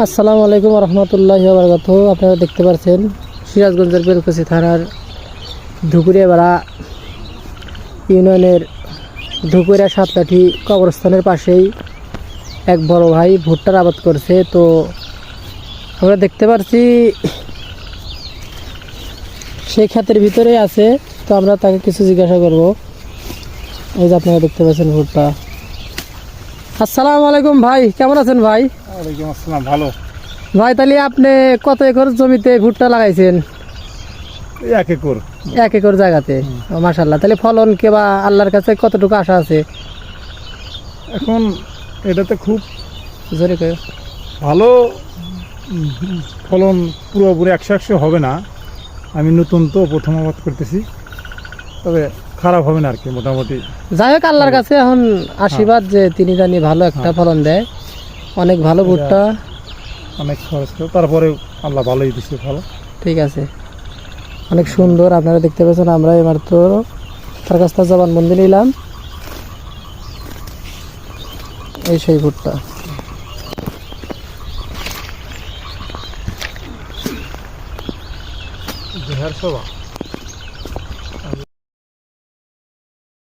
আসসালামু আলাইকুম রহমতুল্লাহি ওয়া বারাকাতুহু। আপনারা দেখতে পাচ্ছেন সিরাজগঞ্জের বেলকুচি থানার ধুকুরিয়াপাড়া ইউনিয়নের ধুকুরিয়া সাতলাঠি কবরস্থানের পাশেই এক বড় ভাই ভুট্টার আবাদ করছে। তো আমরা দেখতে পাচ্ছি সেই ক্ষেতের ভিতরে আছে। তো আমরা তাকে কিছু জিজ্ঞাসা করব। এই যে আপনারা দেখতে পাচ্ছেন ভুট্টা। আসসালামু আলাইকুম ভাই, কেমন আছেন ভাই? ওয়ালাইকুম আসসালাম, ভালো। ভাই তাহলে আপনি কত একর জমিতে ভুট্টা লাগাইছেন? 1 একর। 1 একর জায়গাতে। মাশাআল্লাহ, তাহলে ফলন কেবা আল্লাহর কাছে কতটুকু আশা আছে? এখন এটাতে খুব জোরে কয়। ভালো ফলন পুরোপুরি 100 হবে না। আমি নতুন তো প্রথম আবাদ করতেছি, তবে খারাপ হবে না আর কি, মোটামুটি। যাই হোক, আল্লাহর কাছে এখন আশীর্বাদ যে তিনি জানি ভালো একটা ফলন দেয়। অনেক ভালো ভুট্টা, অনেক খরচ করে, তারপরে আল্লাহ ভালোই দিচ্ছে ভালো। ঠিক আছে, অনেক সুন্দর। আপনারা দেখতে পাচ্ছেন আমরা এবার তো তার কাছ থেকে জবানবন্দি নিলাম। এই সেই ভুট্টা। বিহার সভা।